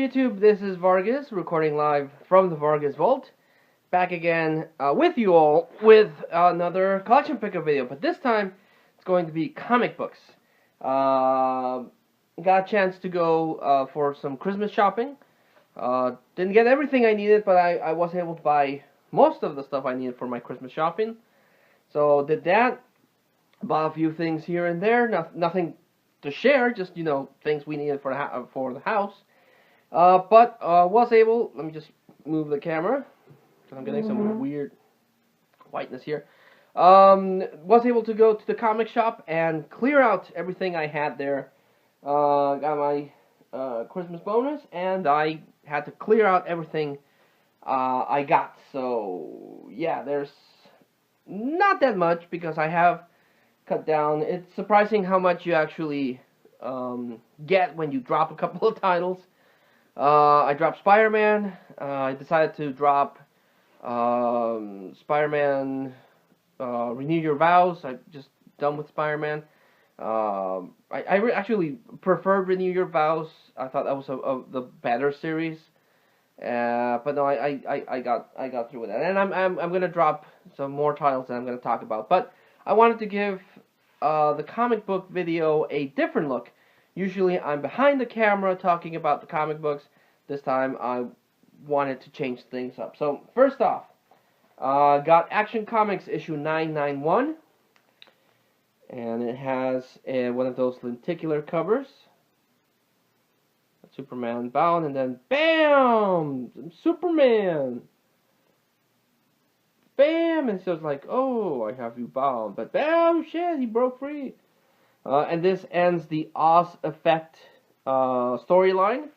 YouTube, this is Vargas, recording live from the Vargas Vault. Back again with you all with another collection pickup video, but this time it's going to be comic books. Got a chance to go for some Christmas shopping. Didn't get everything I needed, but I was able to buy most of the stuff I needed for my Christmas shopping. So did that, bought a few things here and there, nothing to share, just, you know, things we needed for the house. But was able, let me just move the camera, because I'm getting some weird whiteness here. Was able to go to the comic shop and clear out everything I had there. Got my Christmas bonus, and I had to clear out everything I got. So, yeah, there's not that much, because I have cut down. It's surprising how much you actually get when you drop a couple of titles. I dropped Spider-Man. I decided to drop Spider-Man Renew Your Vows. I'm just done with Spider-Man. I actually preferred Renew Your Vows. I thought that was the better series. But no, I got through with that, and I'm gonna drop some more titles that I'm gonna talk about. But I wanted to give the comic book video a different look. Usually I'm behind the camera talking about the comic books. This time I wanted to change things up. So first off, got Action Comics issue 991, and it has one of those lenticular covers. Superman bound, and then BAM! Superman! BAM! And so it's like, oh, I have you bound. But BAM! Shit, he broke free. And this ends the Oz Effect storyline.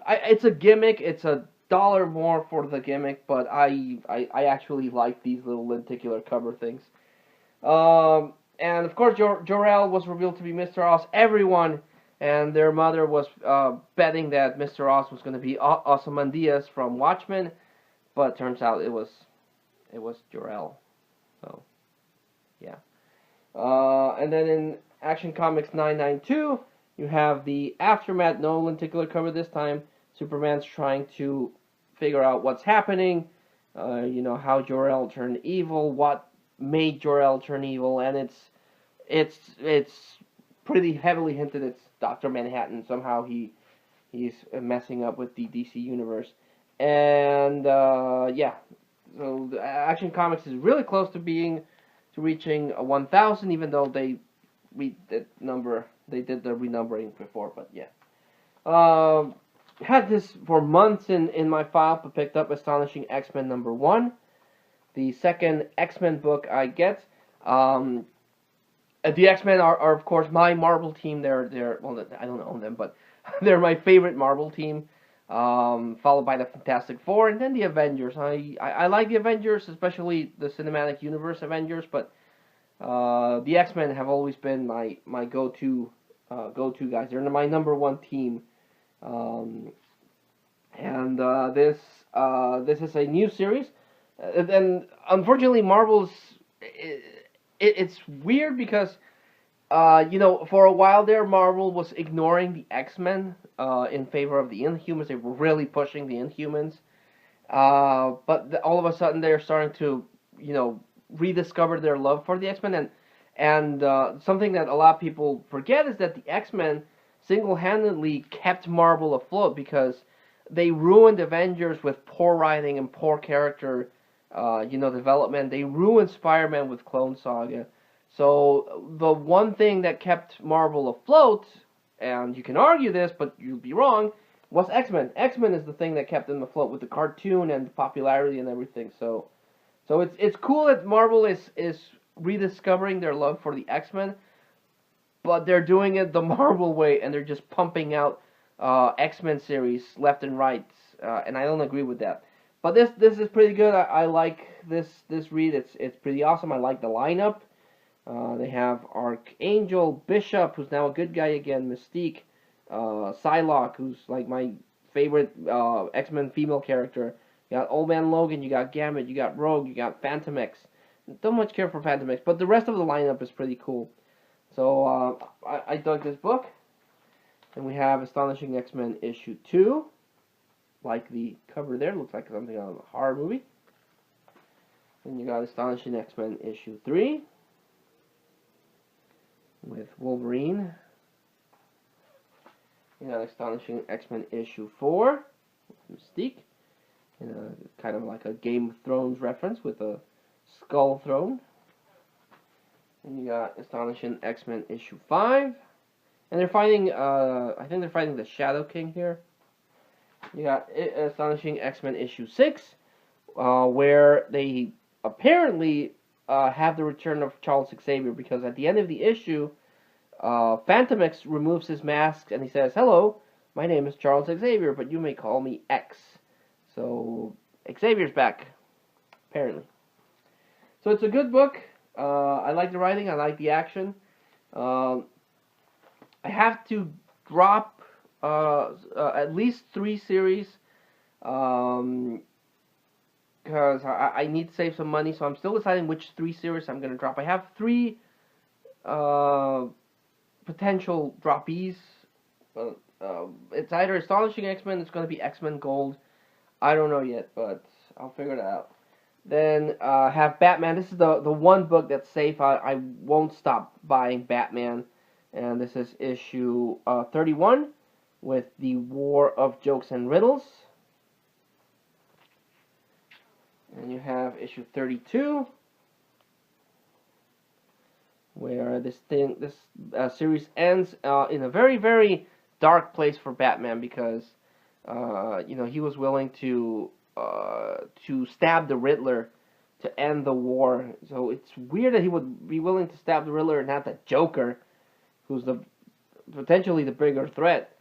It's a gimmick. It's $1 more for the gimmick, but I actually like these little lenticular cover things. And of course, Jor-El was revealed to be Mr. Oz. Everyone and their mother was betting that Mr. Oz was going to be Ozymandias from Watchmen, but turns out it was Jor-El. So, yeah. And then in Action Comics 992, you have the Aftermath, no lenticular cover this time. Superman's trying to figure out what's happening, you know, how Jor-El turned evil, what made Jor-El turn evil, and it's pretty heavily hinted it's Dr. Manhattan. Somehow he's messing up with the DC universe. And yeah, so the Action Comics is really close to reaching 1,000, even though they did the renumbering before. But yeah, had this for months in my file, but picked up Astonishing X-Men #1, the second X-Men book I get. The X-Men are of course my Marvel team. They're well, I don't own them, but they're my favorite Marvel team. Followed by the Fantastic Four, and then the Avengers. I like the Avengers, especially the Cinematic Universe Avengers, but the X-Men have always been my go-to guys. They're my #1 team. This is a new series, and unfortunately, Marvel's it's weird because you know, for a while there, Marvel was ignoring the X-Men in favor of the Inhumans. They were really pushing the Inhumans, but all of a sudden they're starting to, you know, rediscover their love for the X-Men, and something that a lot of people forget is that the X-Men single-handedly kept Marvel afloat, because they ruined Avengers with poor writing and poor character, you know, development. They ruined Spider-Man with Clone Saga. So the one thing that kept Marvel afloat, and you can argue this, but you'll be wrong, was X-Men. X-Men is the thing that kept them afloat with the cartoon and the popularity and everything. So it's cool that Marvel is rediscovering their love for the X-Men, but they're doing it the Marvel way, and they're just pumping out X-Men series left and right, and I don't agree with that. But this is pretty good. I like this read. It's pretty awesome. I like the lineup. They have Archangel, Bishop, who's now a good guy again, Mystique, Psylocke, who's like my favorite X-Men female character. You got Old Man Logan, you got Gambit, you got Rogue, you got Phantom X. Don't much care for Phantom X, but the rest of the lineup is pretty cool. So I dug this book. And we have Astonishing X-Men issue 2. Like the cover there, looks like something out of a horror movie. And you got Astonishing X-Men issue 3 with Wolverine. You got Astonishing X-Men issue 4 with Mystique. Kind of like a Game of Thrones reference with a skull throne. And you got Astonishing X-Men issue 5. And they're fighting, I think they're fighting the Shadow King here. You got Astonishing X-Men issue 6, where they apparently have the return of Charles Xavier, because at the end of the issue, Phantom X removes his mask and he says, "Hello, my name is Charles Xavier, but you may call me X." So Xavier's back, apparently. So it's a good book. I like the writing. I like the action. I have to drop at least 3 series because I need to save some money. So I'm still deciding which 3 series I'm going to drop. I have 3 potential droppies. It's either Astonishing X-Men, it's going to be X-Men Gold. I don't know yet, but I'll figure it out. Then have Batman. This is the one book that's safe. I won't stop buying Batman. And this is issue 31 with the War of Jokes and Riddles. And you have issue 32, where this series ends in a very, very dark place for Batman, because he was willing to stab the Riddler to end the war. So it's weird that he would be willing to stab the Riddler and not the Joker, who's potentially the bigger threat.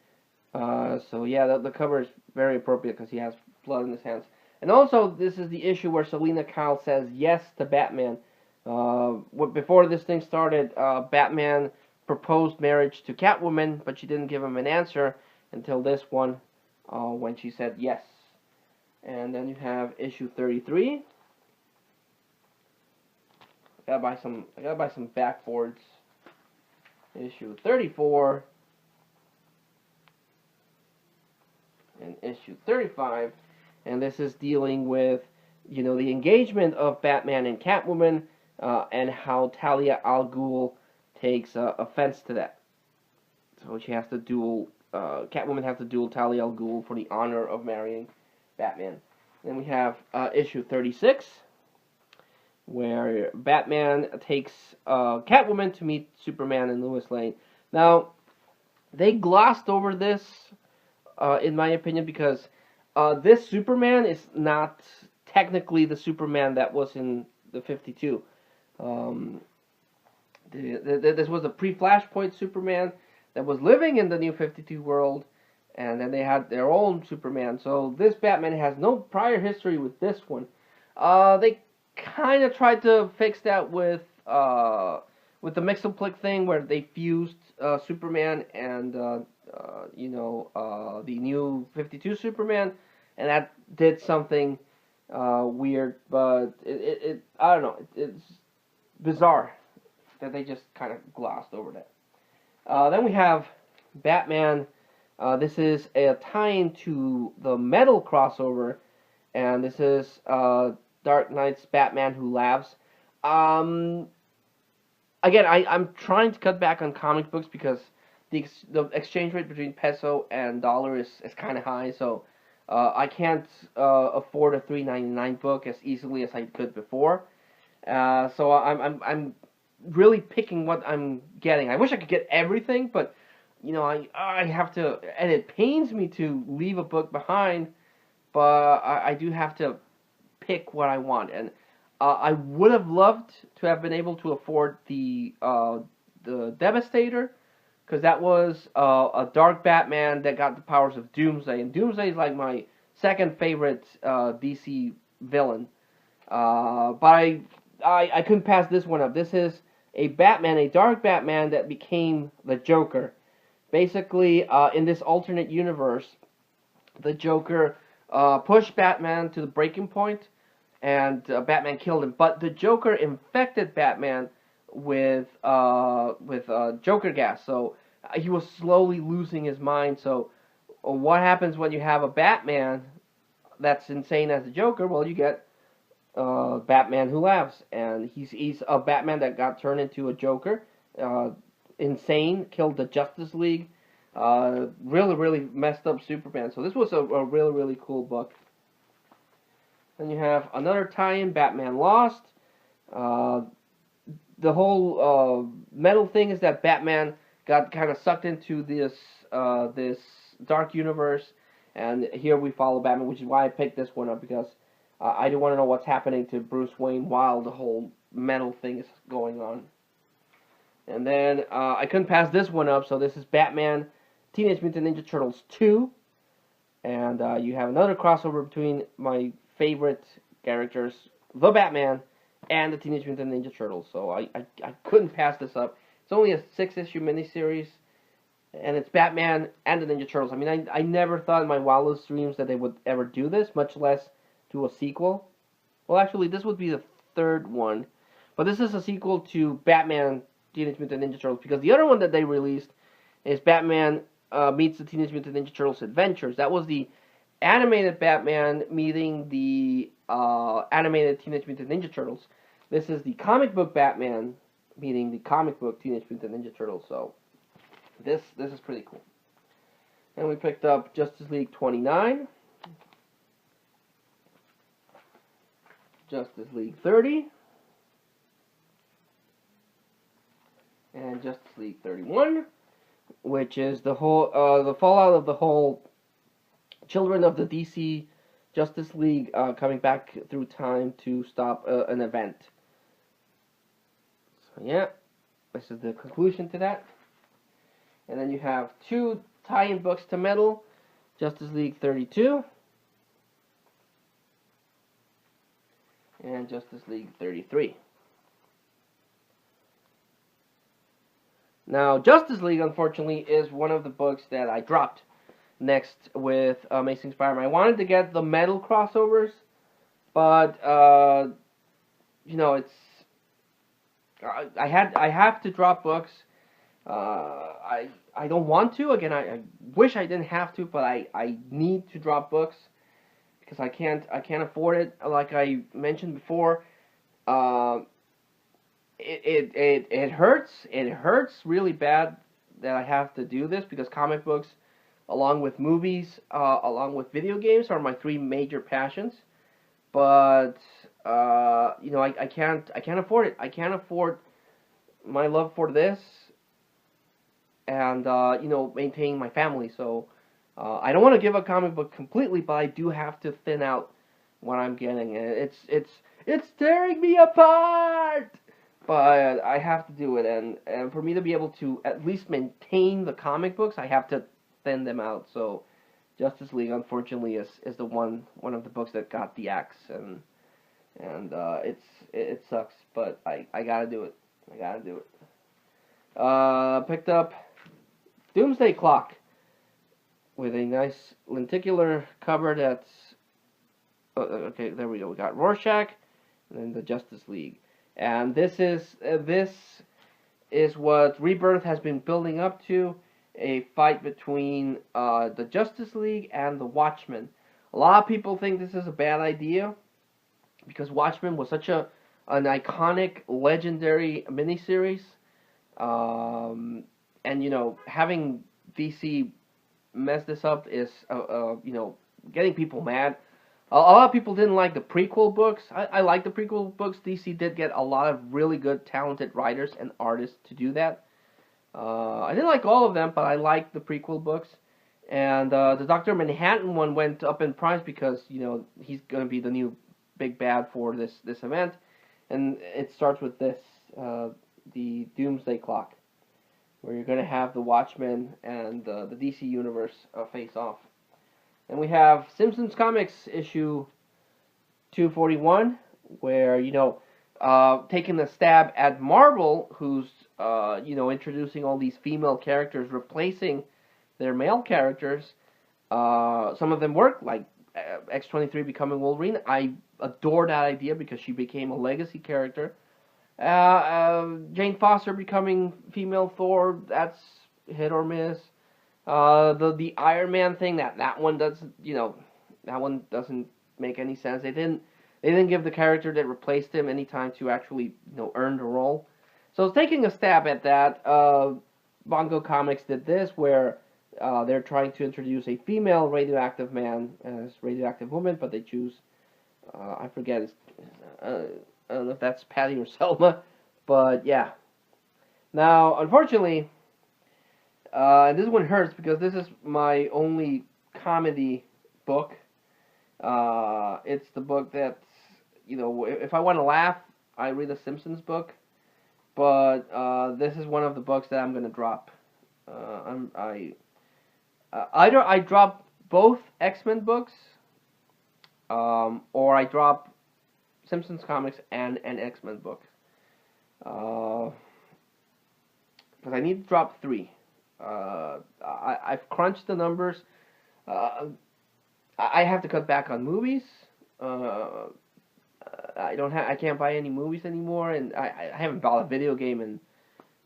So yeah, the cover is very appropriate because he has blood in his hands. And also, this is the issue where Selina Kyle says yes to Batman. Before this thing started, Batman proposed marriage to Catwoman, but she didn't give him an answer until this one, when she said yes. And then you have issue 33. I gotta buy some backboards. Issue 34 and issue 35, and this is dealing with the engagement of Batman and Catwoman, and how Talia al Ghul takes offense to that. So she has to duel. Catwoman has to duel Talia al Ghul for the honor of marrying Batman. Then we have issue 36. Where Batman takes Catwoman to meet Superman and Lois Lane. Now, they glossed over this, in my opinion, because this Superman is not technically the Superman that was in the 52. This was a pre-Flashpoint Superman that was living in the New 52 world, and then they had their own Superman. So this Batman has no prior history with this one. They kind of tried to fix that with the Mxyzptlk thing, where they fused Superman and the new 52 Superman, and that did something weird. But it I don't know. It's bizarre that they just kind of glossed over that. Then we have Batman. This is a tie-in to the Metal crossover, and this is Dark Knight's Batman Who Laughs. Again, I'm trying to cut back on comic books because the exchange rate between peso and dollar is kind of high, so I can't afford a $3.99 book as easily as I could before. So I'm really picking what I'm getting. I wish I could get everything, but I have to, and it pains me to leave a book behind, but I do have to pick what I want. And I would have loved to have been able to afford the Devastator, because that was a dark Batman that got the powers of Doomsday, and Doomsday is like my second favorite DC villain. But I couldn't pass this one up. This is a Batman, a dark Batman that became the Joker. Basically, in this alternate universe, the Joker pushed Batman to the breaking point, and Batman killed him. But the Joker infected Batman with Joker gas. So he was slowly losing his mind. So, what happens when you have a Batman that's insane as the Joker? Well, you get Batman Who Laughs, and he's a Batman that got turned into a Joker, insane, killed the Justice League, really messed up Superman. So this was a really cool book. Then you have another tie-in, Batman Lost. The whole metal thing is that Batman got kind of sucked into this dark universe, and here we follow Batman, which is why I picked this one up, because I do want to know what's happening to Bruce Wayne while the whole metal thing is going on. And then I couldn't pass this one up, so this is Batman Teenage Mutant Ninja Turtles 2. And you have another crossover between my favorite characters, the Batman and the Teenage Mutant Ninja Turtles. So I couldn't pass this up. It's only a 6-issue miniseries, and it's Batman and the Ninja Turtles. I mean, I never thought in my wildest dreams that they would ever do this, much less to a sequel. Well, actually, this would be the third one. But this is a sequel to Batman Teenage Mutant Ninja Turtles, because the other one that they released is Batman meets the Teenage Mutant Ninja Turtles Adventures. That was the animated Batman meeting the animated Teenage Mutant Ninja Turtles. This is the comic book Batman meeting the comic book Teenage Mutant Ninja Turtles. So this is pretty cool. And we picked up Justice League 29. Justice League 30, and Justice League 31, which is the whole the fallout of the whole Children of the DC Justice League coming back through time to stop an event. So yeah, this is the conclusion to that. And then you have two tie-in books to Metal, Justice League 32. And Justice League 33. Now, Justice League, unfortunately, is one of the books that I dropped next with Amazing Spider-Man. I wanted to get the metal crossovers, but you know, it's I have to drop books. I don't want to. Again, I wish I didn't have to, but I need to drop books, because I can't afford it. Like I mentioned before, it hurts. It hurts really bad that I have to do this, because comic books, along with movies, along with video games, are my three major passions. But you know, I can't afford it. I can't afford my love for this, and you know, maintain my family. So. I don't want to give a comic book completely, but I do have to thin out what I'm getting. It's tearing me apart! But I have to do it, and for me to be able to at least maintain the comic books, I have to thin them out. So Justice League, unfortunately, is the one of the books that got the axe, and it sucks, but I gotta do it. I gotta do it. Picked up Doomsday Clock, with a nice lenticular cover that's... okay, there we go. We got Rorschach, and then the Justice League. And this is what Rebirth has been building up to, a fight between the Justice League and the Watchmen. A lot of people think this is a bad idea, because Watchmen was such an iconic, legendary miniseries. And, you know, having DC mess this up is, you know, getting people mad. A lot of people didn't like the prequel books. I like the prequel books. DC did get a lot of really good, talented writers and artists to do that. I didn't like all of them, but I liked the prequel books. And the Dr. Manhattan one went up in price because, you know, he's going to be the new big bad for this event. And it starts with this, the Doomsday Clock, where you're going to have the Watchmen and the DC Universe face off. And we have Simpsons Comics issue 241, where, you know, taking a stab at Marvel, who's, you know, introducing all these female characters, replacing their male characters. Some of them work, like X-23 becoming Wolverine. I adore that idea because she became a legacy character. Jane Foster becoming female Thor, that's hit or miss. The Iron Man thing, that one doesn't, that one doesn't make any sense. They didn't give the character that replaced him any time to actually earn the role. So I was taking a stab at that. Bongo Comics did this where they're trying to introduce a female radioactive man as radioactive woman, but they choose I forget I don't know if that's Patty or Selma, but yeah. Now, unfortunately, and this one hurts because this is my only comedy book. It's the book that, if I want to laugh, I read a Simpsons book. But this is one of the books that I'm gonna drop. Either I drop both X-Men books, or I drop Simpsons comics and an X-Men book. Because I need to drop 3. I've crunched the numbers. I have to cut back on movies. I can't buy any movies anymore, and I haven't bought a video game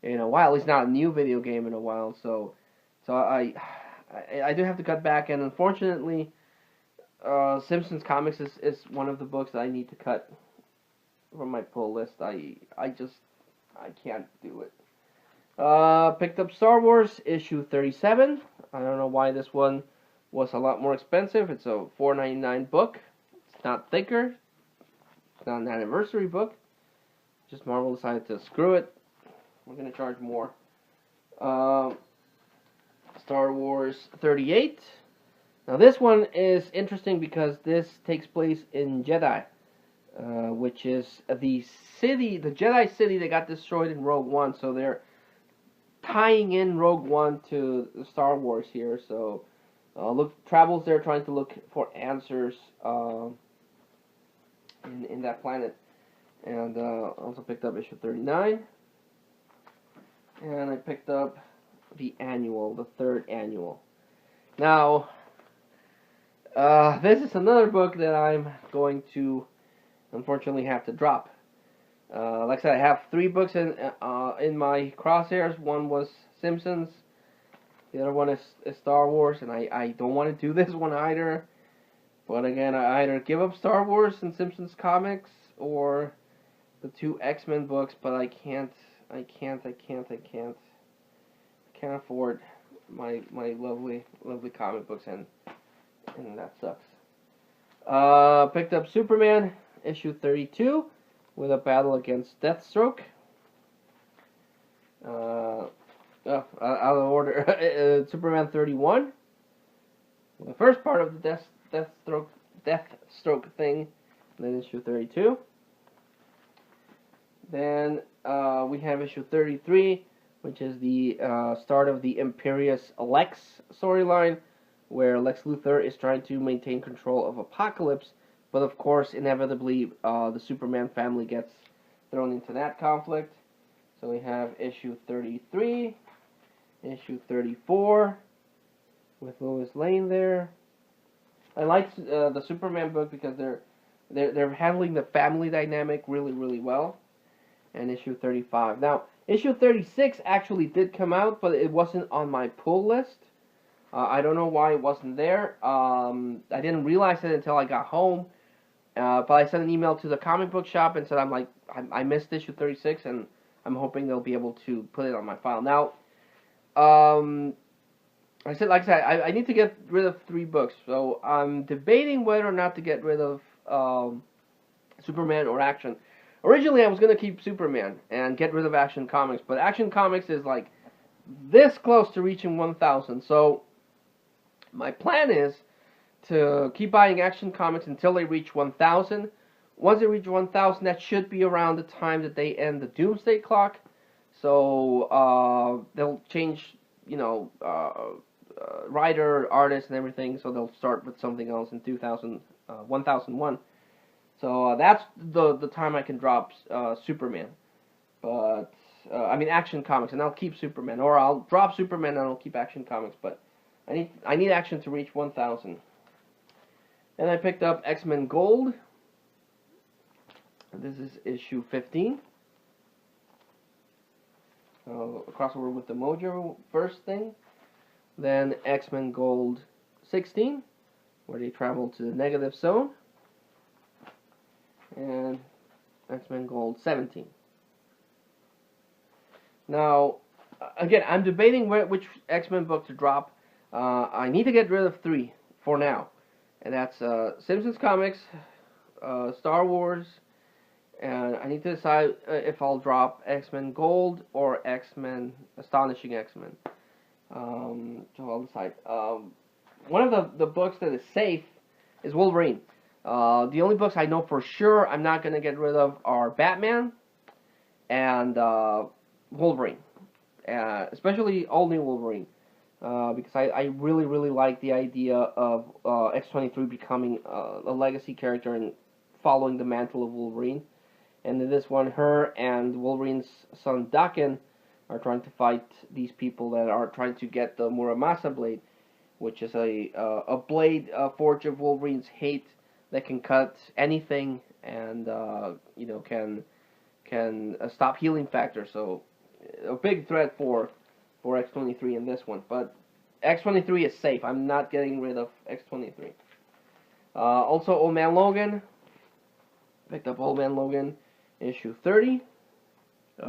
in a while. At least not a new video game in a while. So I do have to cut back, and unfortunately, Simpsons comics is one of the books that I need to cut from my pull list. I can't do it. Picked up Star Wars issue 37. I don't know why this one was a lot more expensive. It's a $4.99 book. It's not thicker. It's not an anniversary book. Just Marvel decided to screw it. We're gonna charge more. Star Wars 38. Now this one is interesting because this takes place in Jeddah, which is the Jedi city that got destroyed in Rogue One. So they're tying in Rogue One to the Star Wars here. So travels there trying to look for answers in that planet. And also picked up issue 39. And I picked up the third annual. Now, this is another book that I'm going to unfortunately have to drop. Like I said, I have 3 books in my crosshairs. One was Simpsons. The other one is Star Wars, and I don't want to do this one either. But again, I either give up Star Wars and Simpsons comics or the 2 X-Men books, but I can't afford my lovely comic books, and that sucks. Picked up Superman issue 32 with a battle against Deathstroke. Out of order. Superman 31. The first part of the Deathstroke thing, and then issue 32. Then we have issue 33, which is the start of the Imperious Lex storyline, where Lex Luthor is trying to maintain control of Apocalypse, but of course, inevitably, the Superman family gets thrown into that conflict. So we have issue 33, issue 34, with Lois Lane there. I like the Superman book because they're handling the family dynamic really well. And issue 35. Now, issue 36 actually did come out, but it wasn't on my pull list. I don't know why it wasn't there. I didn't realize it until I got home. But I sent an email to the comic book shop and said I missed issue 36, and I'm hoping they'll be able to put it on my file. Now, like I said, I need to get rid of 3 books. So I'm debating whether or not to get rid of Superman or Action. Originally, I was going to keep Superman and get rid of Action Comics, but Action Comics is like this close to reaching 1,000. So my plan is to keep buying Action Comics until they reach 1,000. Once they reach 1,000, that should be around the time that they end the Doomsday Clock. So they'll change, writer, artist, and everything. So they'll start with something else in 1001. So that's the time I can drop Superman. But, Action Comics, and I'll keep Superman. Or I'll drop Superman and I'll keep Action Comics. But I need Action to reach 1,000. And I picked up X-Men Gold. This is issue 15. a crossover with the Mojo first thing. Then X-Men Gold 16, where they travel to the negative zone. And X-Men Gold 17. Now, again, I'm debating which X-Men book to drop. I need to get rid of 3 for now. And that's Simpsons Comics, Star Wars, and I need to decide if I'll drop X-Men Gold or X-Men Astonishing X-Men. So I'll decide. One of the books that is safe is Wolverine. The only books I know for sure I'm not going to get rid of are Batman and Wolverine. Especially All New Wolverine. Because I really, really like the idea of X-23 becoming a legacy character and following the mantle of Wolverine. And in this one, her and Wolverine's son Daken are trying to fight these people that are trying to get the Muramasa blade, which is a blade forged of Wolverine's hate that can cut anything and can stop healing factor. So a big threat for X-23 in this one. But X-23 is safe. I'm not getting rid of X-23. Also, Old Man Logan. Picked up Old Man Logan issue 30,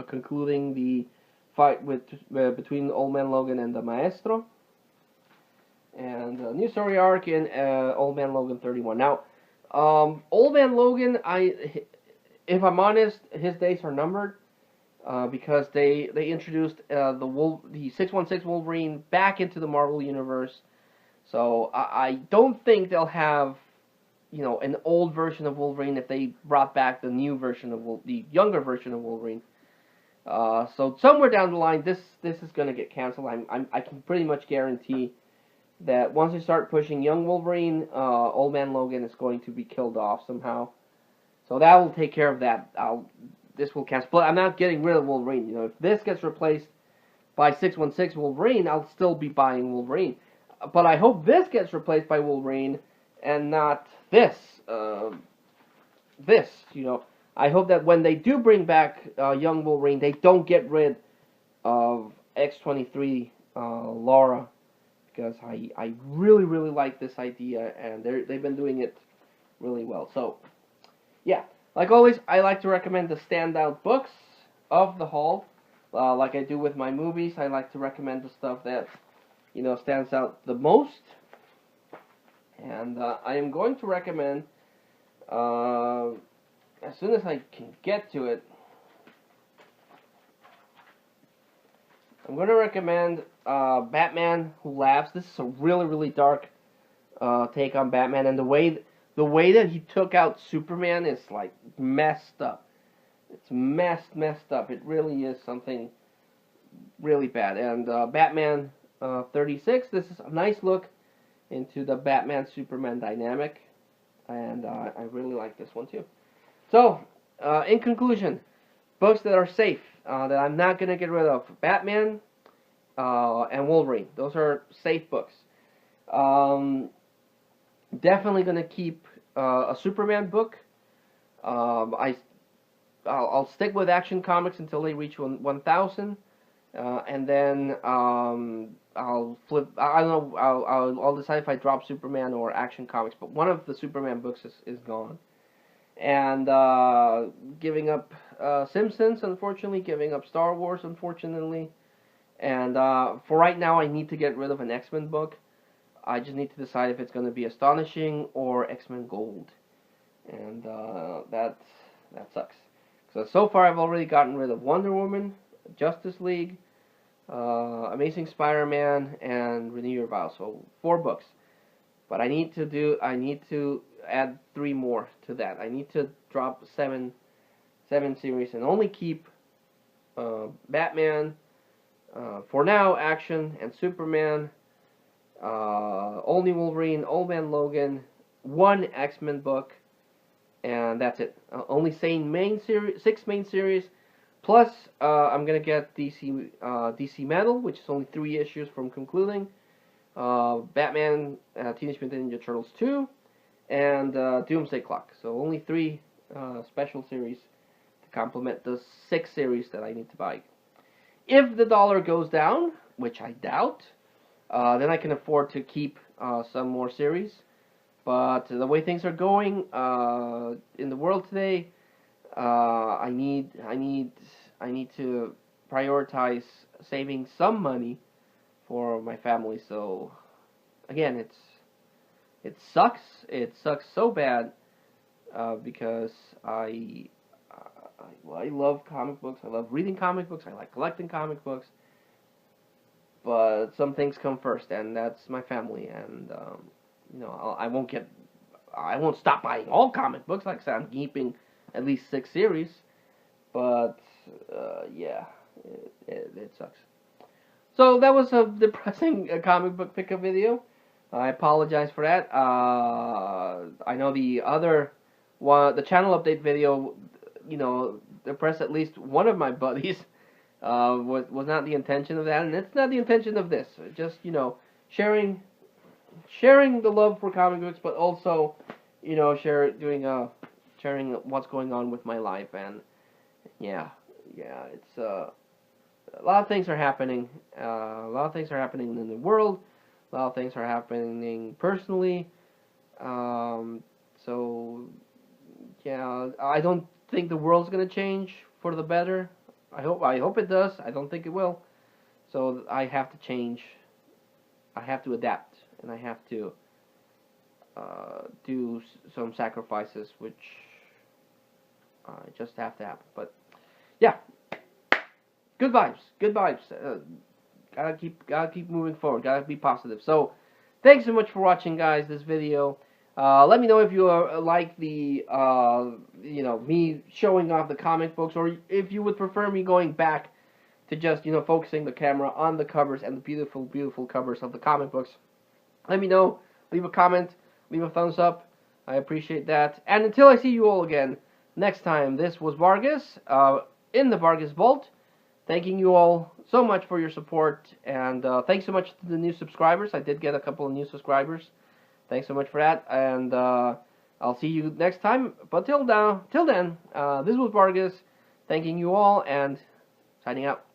concluding the fight between Old Man Logan and the Maestro. And a new story arc in Old Man Logan 31. Now, Old Man Logan, if I'm honest, his days are numbered. Because they introduced the 616 Wolverine back into the Marvel Universe. So I don't think they'll have, an old version of Wolverine if they brought back the new version of the younger version of Wolverine. So somewhere down the line, this is going to get canceled. I can pretty much guarantee that once they start pushing young Wolverine, Old Man Logan is going to be killed off somehow. So that will take care of that. This will cancel. But I'm not getting rid of Wolverine. If this gets replaced by 616 Wolverine, I'll still be buying Wolverine. But I hope this gets replaced by Wolverine and not this. I hope that when they do bring back young Wolverine, they don't get rid of X-23 Laura, because I really, really like this idea, and they've been doing it really well. So, yeah. Like always, I like to recommend the standout books of the haul. Like I do with my movies, I like to recommend the stuff that, stands out the most. And I am going to recommend, as soon as I can get to it, I'm going to recommend Batman Who Laughs. This is a really, really dark take on Batman, and the way that he took out Superman is like messed up. It's messed up. It really is something really bad. And Batman 36, this is a nice look into the Batman-Superman dynamic. And I really like this one too. So, in conclusion, books that are safe, that I'm not going to get rid of. Batman and Wolverine. Those are safe books. Definitely going to keep a Superman book. I'll stick with Action Comics until they reach 1,000, and then I'll flip. I don't know. I'll decide if I drop Superman or Action Comics. But one of the Superman books is gone, and giving up Simpsons, unfortunately, giving up Star Wars, unfortunately, and for right now, I need to get rid of an X-Men book. I just need to decide if it's going to be Astonishing or X-Men Gold. And that sucks. So far I've already gotten rid of Wonder Woman, Justice League, Amazing Spider-Man, and Renew Your Vows. So 4 books. But I need to add 3 more to that. I need to drop 7 series and only keep Batman, for now, Action, and Superman, Old New Wolverine, Old Man Logan, 1 X-Men book, and that's it. Only 6 main series, plus I'm gonna get DC Metal, which is only 3 issues from concluding, Batman, Teenage Mutant Ninja Turtles 2, and Doomsday Clock. So only 3 special series to complement the 6 series that I need to buy. If the dollar goes down, which I doubt, then I can afford to keep some more series. But the way things are going in the world today, I need to prioritize saving some money for my family. So again, it sucks. It sucks so bad because I love comic books. I love reading comic books. I like collecting comic books. But some things come first, and that's my family. And I won't stop buying all comic books. Like I said, I'm keeping at least 6 series. But yeah, it sucks. So that was a depressing comic book pickup video. I apologize for that. I know the other one, the channel update video, depressed at least one of my buddies. Was not the intention of that, and it's not the intention of this. Just sharing the love for comic books, but also sharing what's going on with my life. And yeah, it's a lot of things are happening. A lot of things are happening in the world. A lot of things are happening personally. So yeah, I don't think the world's gonna change for the better. I hope it does. I don't think it will. So I have to change. I have to adapt, and I have to do some sacrifices, which just have to happen. But yeah, good vibes. Good vibes. Gotta keep moving forward. Gotta be positive. So thanks so much for watching, guys. This video. Let me know if you like the me showing off the comic books, or if you would prefer me going back to just focusing the camera on the covers and the beautiful, beautiful covers of the comic books. Let me know. Leave a comment. Leave a thumbs up. I appreciate that. And until I see you all again next time, this was Vargas in the Vargas Vault. Thanking you all so much for your support, and thanks so much to the new subscribers. I did get a couple of new subscribers. Thanks so much for that, and I'll see you next time. But till then, this was Vargas, thanking you all, and signing out.